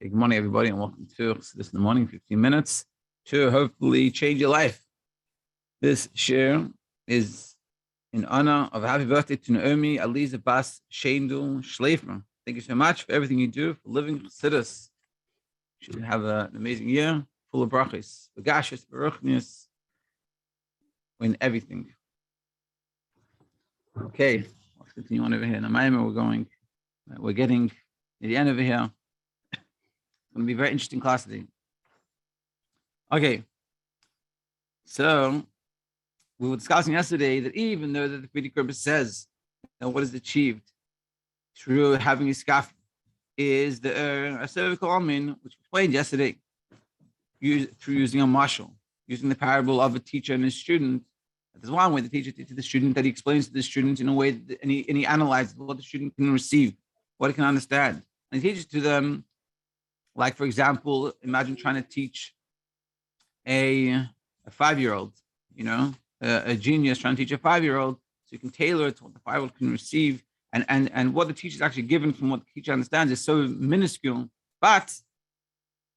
Good morning, everybody, and welcome to this in the morning, 15 minutes to hopefully change your life. This share is in honor of happy birthday to Naomi Aliza Bas Shendel Schleifer. Thank you so much for everything you do for living chassidus. You should have an amazing year full of brachos, bagashis, baruchnius, in everything. Okay, let's continue on over here. Now, we're getting to the end over here. It's going to be a very interesting class today. Okay, so we were discussing yesterday that even though the Alter Rebbe says that what is achieved through having a scarf is a cervical almin, which we explained yesterday, through using a marshal, using the parable of a teacher and a student. There's one way the teacher teaches the student that he explains to the student in a way that, and he analyzes what the student can receive, what he can understand, and he teaches to them. Like, for example, imagine trying to teach a 5-year-old, a genius trying to teach a 5-year-old, so you can tailor it to what the 5-year-old can receive. And what the teacher is actually given from what the teacher understands is so minuscule, but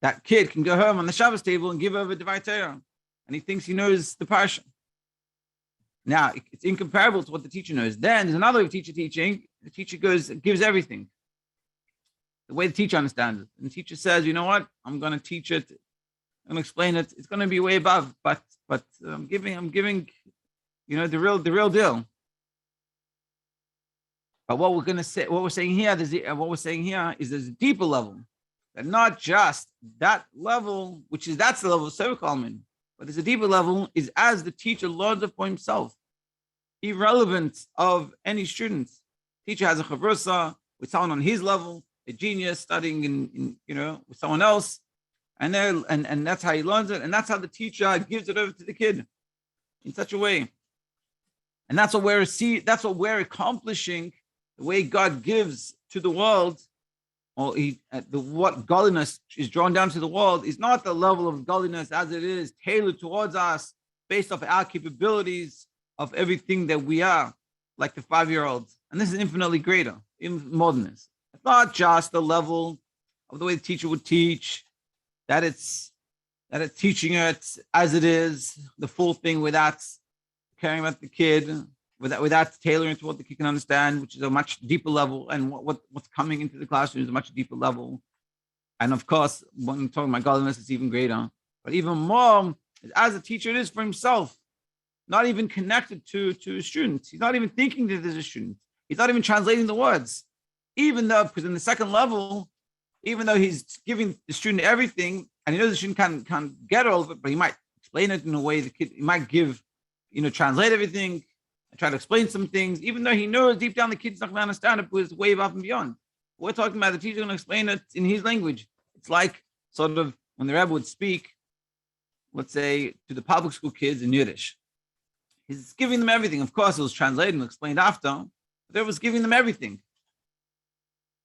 that kid can go home on the Shabbos table and give over Divai Torah, and he thinks he knows the parsha. Now, it's incomparable to what the teacher knows. Then there's another way of teacher teaching. The teacher gives everything. The way the teacher understands it. And the teacher says, you know what? I'm going to teach it. I'm going to explain it. It's going to be way above, but I'm giving, the real deal. But what we're saying here is there's a deeper level. That not just that level, that's the level of cervical almin, but there's a deeper level is as the teacher learns it for himself, irrelevant of any student. Teacher has a chavrusa with someone on his level, a genius studying in with someone else, and that's how he learns it, and that's how the teacher gives it over to the kid in such a way. And that's what we're accomplishing. The way God gives to the world, or what godliness is drawn down to the world, is not the level of godliness as it is tailored towards us based off our capabilities of everything that we are, like the 5-year-old. And this is infinitely greater, even more than this. It's not just the level of the way the teacher would teach, that it's teaching it as it is, the full thing without caring about the kid, without tailoring to what the kid can understand, which is a much deeper level, and what's coming into the classroom is a much deeper level. And of course, when you're talking about godliness, it's even greater. But even more, as a teacher, it is for himself, not even connected to a student. He's not even thinking that there's a student. He's not even translating the words. Because in the second level, even though he's giving the student everything, and he knows the student can't get all of it, but he might explain it in a way he might give, translate everything, and try to explain some things, even though he knows deep down the kid's not going to understand it, because it's way above and beyond. We're talking about the teacher going to explain it in his language. It's like sort of when the Rebbe would speak, let's say, to the public school kids in Yiddish. He's giving them everything. Of course, it was translated and explained after, but the Rebbe was giving them everything.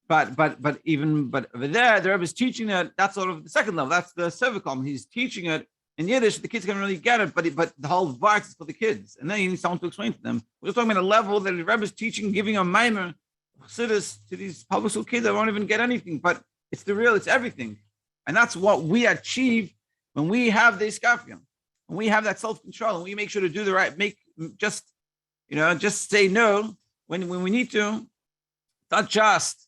But over there, the Rebbe is teaching it. That's sort of the second level. That's the cervical. He's teaching it in Yiddish. The kids can really get it, but the whole verse is for the kids, and then you need someone to explain to them. We're just talking about a level that the Rebbe is teaching, giving a mimer chassidus to these public school kids that won't even get anything. But it's it's everything, and that's what we achieve when we have the iskafia, when we have that self-control, and we make sure to do the right. Just say no when we need to. It's not just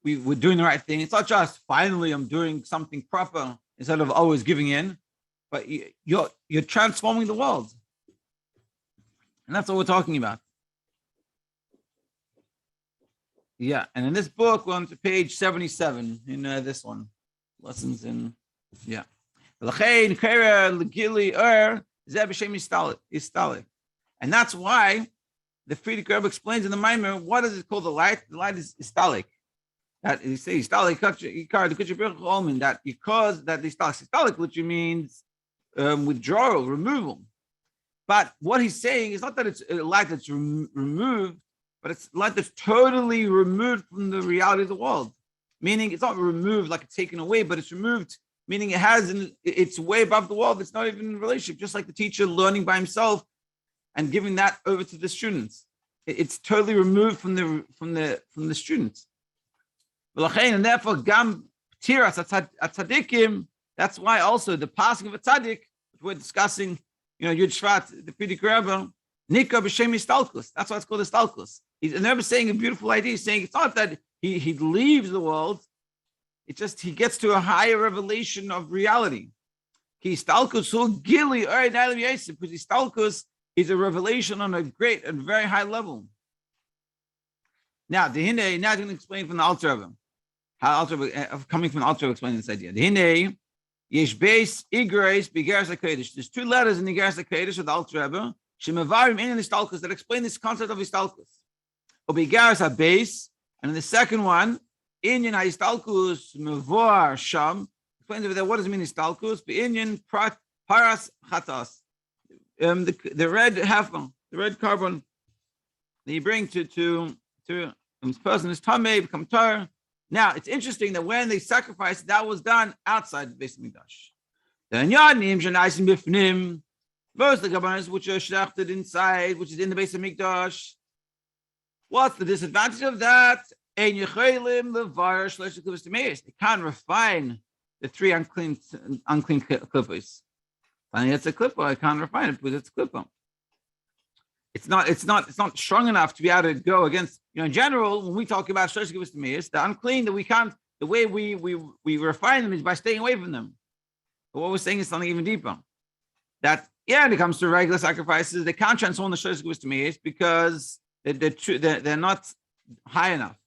we're doing the right thing. It's not just finally I'm doing something proper instead of always giving in, but you're transforming the world. And that's what we're talking about. Yeah, and in this book, we're on to page 77 in this one. Lessons in, yeah. And that's why the Friedrich Rebbe explains in the Maimer, what is it called the light? The light is histalkus. That he says that because that histalkus literally means withdrawal, removal. But what he's saying is not that it's a light that's removed, but it's light that's totally removed from the reality of the world. Meaning it's not removed like it's taken away, but it's removed, meaning it's way above the world. It's not even in a relationship, just like the teacher learning by himself and giving that over to the students. It's totally removed from the students. And therefore, Tiras tzadikim. That's why also the passing of a tzaddik, which we're discussing, Yud Shvat, the Frierdiker Rebbe, Nika b'shem histalkus. That's why it's called histalkus. And the Rebbe is saying a beautiful idea. He's saying it's not that he leaves the world. It's just he gets to a higher revelation of reality. Histalkus hu G-dly because histalkus is a revelation on a great and very high level. Now, now I'm going to explain from the Alter Rebbe. How coming from the Alter Rebbe explaining this idea. Yesh beis igreis b'geras hakodesh. There's two letters in the Geras hakodesh of the Alter Rebbe shemavarim in histalkus that explain this concept of histalkus. Or b'geras habeis, and in the second one, inyan histalkus mevar sham explains over there what does it mean histalkus. B'inyan paras chatas, the red heifer, the red carbon that you bring to this person is tamei become tar. Now, it's interesting that when they sacrificed, that was done outside the Beis Hamikdash. The Anyanim, Shanaisim Bifnim, most of the Kabbanis which are shechted inside, which is in the Beis Hamikdash. What's the disadvantage of that? They can't refine the three unclean klippos. And it's a klippa, I can't refine it because it's a klippa. It's not strong enough to be able to go against, in general, when we talk about shlosh kivus tameis, the unclean that we can't, the way we refine them is by staying away from them. But what we're saying is something even deeper. That, when it comes to regular sacrifices, they can't transform the shlosh kivus tameis because they're not high enough.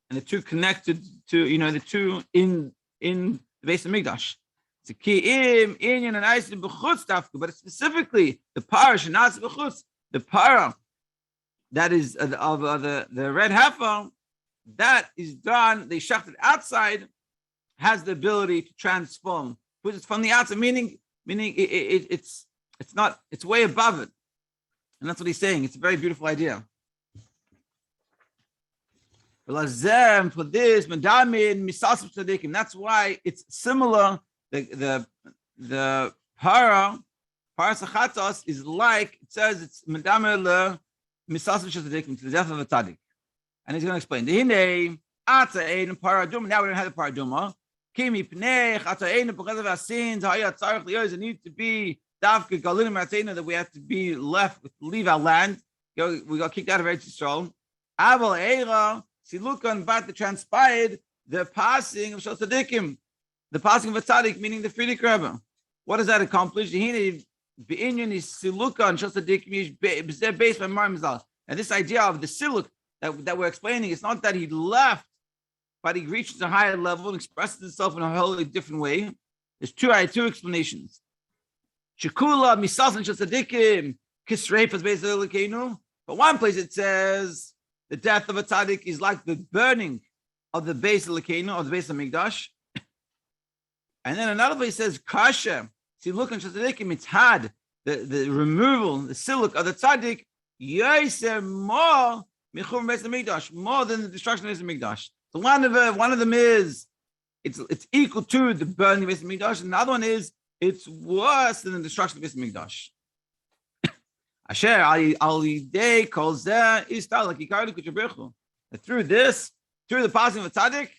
And they're too connected to, they're too in the Beis Hamikdash. It's a key inyan and isim b'chutz tafku, but it's specifically the parish and not b'chutz. The para that is of the red heifer, that is done, they shechted outside, has the ability to transform. Because it's from the outside, meaning it's way above it. And that's what he's saying. It's a very beautiful idea. For this, that's why it's similar. The para. Paras hachatos is like, it says it's medamer le misasv shazadikim, to the death of a tzaddik. And he's going to explain. Dehine ata ein paraduma. Now we don't have the paraduma. Kimi pnei ata ein because of our sins. Hayat tzarich liyos. It needs to be davke galinim atzena that we have to be leave our land. We got kicked out of Eretz Yisrael. Aval eira silukan bat the transpired the passing of shazadikim, the passing of a tzaddik, meaning the Frierdiker Rebbe. What does that accomplish? Dehine Be'inyan is siluka and shosadikim based on Marimzal. And this idea of the siluk that we're explaining, it's not that he left, but he reaches a higher level and expresses himself in a wholly different way. There's two explanations. Shekula misas and shosadikim kisreif as based on Elokeinu. But one place it says the death of a tzaddik is like the burning of the base of Elokeinu, of the Beis Hamikdash. And then another place says kasha. See, look on Shazadikim, it's had the removal, the siluk of the tzaddik, more than the destruction of the Beis Hamikdash. So one of them is it's equal to the burning of the Beis Hamikdash, and the other one is it's worse than the destruction of the Beis Hamikdash. Asher al yidei kol zeh histalkus yikar l'kudsha b'richu. Through the passing of a tzaddik,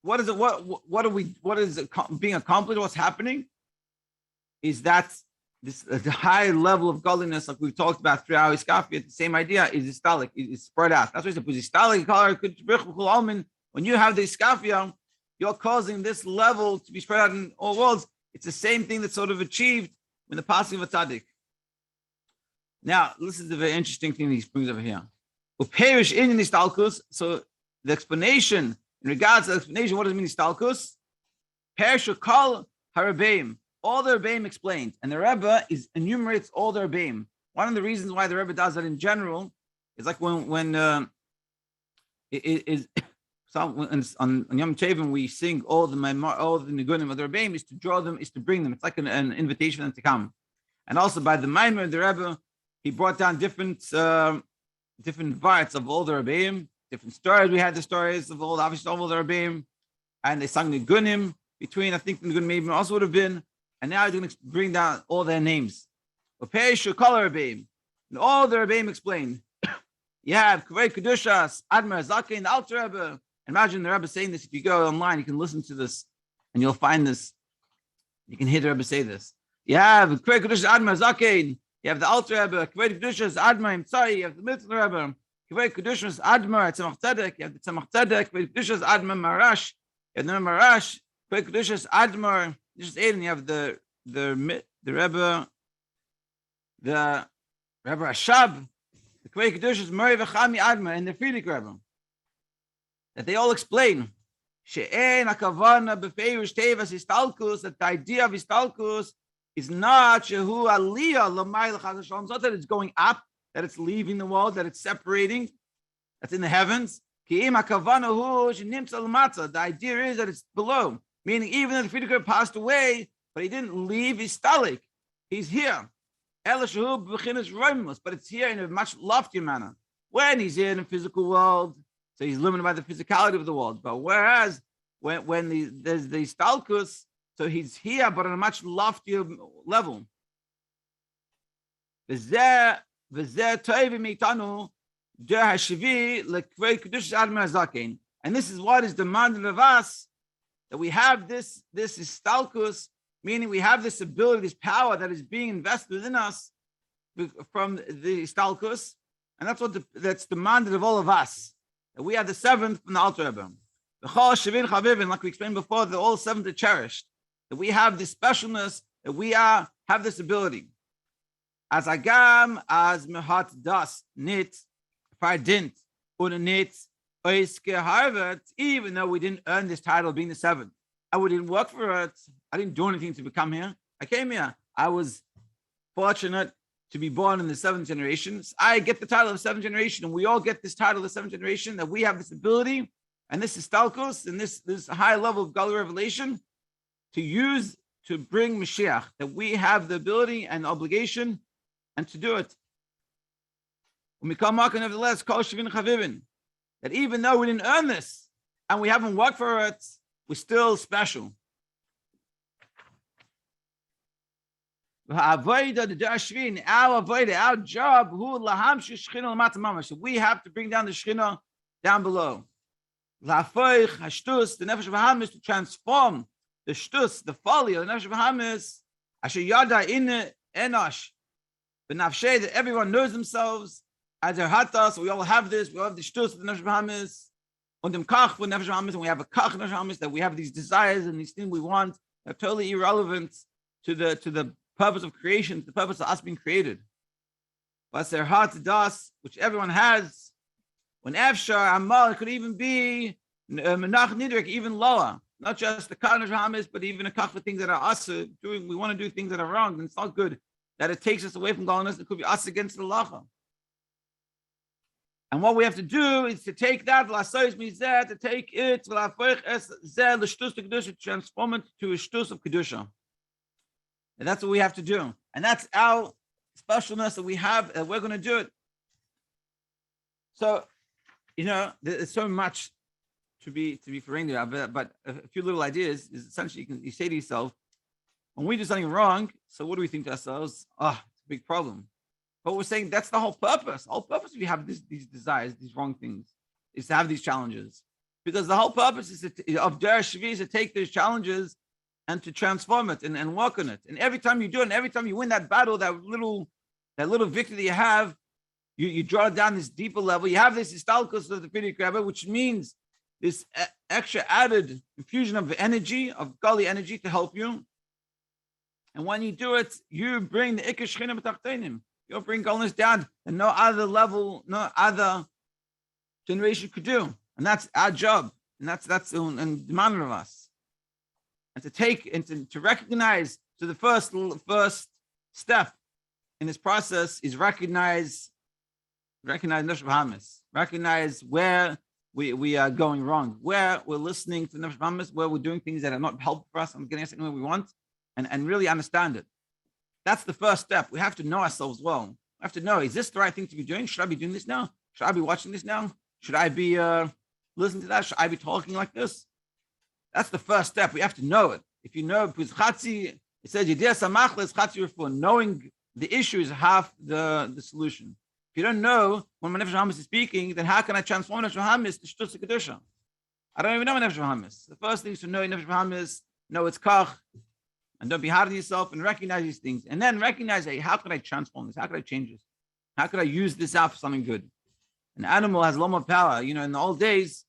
what is it being accomplished? What's happening? Is that this the high level of godliness, like we've talked about throughout Iskafia, the same idea is histalkus, is spread out. That's why it's histalkus. When you have the Iskafia, you're causing this level to be spread out in all worlds. It's the same thing that's sort of achieved when the passing of a tzaddik. Now, this is the very interesting thing that he brings over here. Uperish in histalkus. So the explanation in regards to the explanation, what does it mean histalkus? Perish kol harabeim. All the Rebbeim explained, and the Rebbe enumerates all the Rebbeim. One of the reasons why the Rebbe does that in general is like when on Yom Tovim we sing all the Nigunim of the Rebbeim is to draw them, is to bring them. It's like an invitation for them to come. And also by the Maimer, the Rebbe, he brought down different parts of all the Rebbeim, different stories. We had the stories of all the Rebbeim, and they sung Nigunim between, I think the Nigunim maybe also would have been. And now he's going to bring down all their names. And all the Rebbeim explain. You have Kavei Kedushas, Admar Zaken, the Alter Rebbe, Imagine the Rebbe saying this. If you go online, you can listen to this, and you'll find this. You can hear the Rebbe say this. You have Kvei Kedushas Admar Zakein. You have the Alter Rebbe. Kvei Kedushas Admar Imtzai. You have the Mitzvah Rebbe. Kvei Kedushas Admar Tzemach Tzedek. You have the Tzemach Tzedek. Kvei Kedushas Admar Marash. You have the Marash. Kvei Kedushas Admar. Just Aiden. You have the Rebbe. The Rebbe Ashab. The Kvei Kedushas Mori V'Chami Admar and the Frierdiker Rebbe. That they all explain. She'en hakavana befeirush tevas histalkus, that the idea of histalkus is not shehu aliyah l'mayl chas v'shalom, it's not that it's going up, that it's leaving the world, that it's separating, that's in the heavens. Ki'im hakavana hu shenimtza l'matza, the idea is that it's below, meaning even if the Frierdiker passed away, but he didn't leave histalik, he's here. Ela shehu b'chinas roimus, but it's here in a much loftier manner. When he's here in the physical world, so he's limited by the physicality of the world. But whereas when there's the histalkus, so he's here, but on a much loftier level. And this is what is demanded of us, that we have this histalkus, meaning we have this ability, this power that is being invested within us from the histalkus, and that's demanded of all of us. We are the seventh from the Alter Rebbe. Like we explained before, that all seventh are cherished. That we have this specialness, that we have this ability. As agam, as mehat das, nit, fardint, unanit, oiske harvet, even though we didn't earn this title of being the seventh. We didn't work for it. I didn't do anything to become here. I came here. I was fortunate to be born in the seventh generation. I get the title of seventh generation, and we all get this title of the seventh generation, that we have this ability, and this histalkus, and this high level of G-dly revelation to use to bring Mashiach, that we have the ability and the obligation and to do it. Nevertheless, that even though we didn't earn this and we haven't worked for it, we're still special. Our job, we have to bring down the Shechina down below. The nefesh v'hamis, to transform the shtus, the folly of the nefesh v'hamis, asher yada in enosh, b'nafshei, that everyone knows themselves as their hatas. We all have this. We all have the shtus of the nefesh v'hamis, und dem kach with nefesh v'hamis, and we have a kach nefesh v'hamis, that we have these desires and these things we want that are totally irrelevant to the purpose of creation, the purpose of us being created. But their heart das, which everyone has, when Efshar Amal, it could even be Menach Nidrik, even lower. Not just the Karnash Hamis, but even a kach for things that are us doing. We want to do things that are wrong, and it's not good. That it takes us away from godliness. It could be us against the lacha. And what we have to do is to take that, to take it, to transform it to a shtus of kedusha. And that's what we have to do. And that's our specialness that we have, and we're going to do it. So, there's so much to be foreign about, but a few little ideas is essentially you say to yourself, when we do something wrong, so what do we think to ourselves? Oh, it's a big problem. But we're saying that's the whole purpose. The whole purpose if you have these desires, these wrong things, is to have these challenges. Because the whole purpose of Derech Shvi is to take these challenges and to transform it and work on it. And every time you do it, and every time you win that battle, that little victory that you have, you draw it down this deeper level. You have this histalkus of the Frierdiker Rebbe, which means this extra added infusion of energy, of G-dly energy to help you. And when you do it, you bring the Ikar Shechina b'tachtenim. You'll bring godliness down, and no other level, no other generation could do. And that's our job. And that's demanded of us. And to take and to recognize, so the first step in this process is recognize nefesh v'hamis, recognize where we are going wrong, where we're listening to nefesh v'hamis, where we're doing things that are not helpful for us and getting us anywhere we want, and really understand it. That's the first step. We have to know ourselves well. We have to know, is this the right thing to be doing? Should I be doing this now? Should I be watching this now? Should I be listening to that? Should I be talking like this? That's the first step. We have to know it. If you know, it says, knowing the issue is half the solution. If you don't know when my nefesh hamis is speaking, then how can I transform nefesh hamis to shtus kedusha? I don't even know Nefesh Bahamas. The first thing is to know Nefesh Bahamas, know its kach, and don't be hard on yourself and recognize these things. And then recognize, hey, how could I transform this? How could I change this? How could I use this out for something good? An animal has a lot more power. In the old days,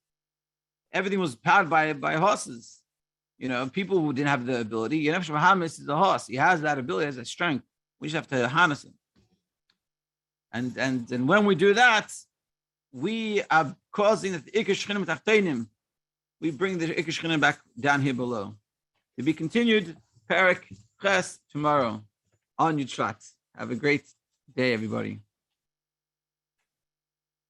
everything was powered by horses. People who didn't have the ability. Nefesh Bahamas is a horse. He has that ability, has that strength. We just have to harness him. And when we do that, we are causing the Ikar Shchinim Tachtenim. We bring the Ikar Shchinim back down here below. To be continued, Perek Ches tomorrow on Yud Shvat. Have a great day, everybody.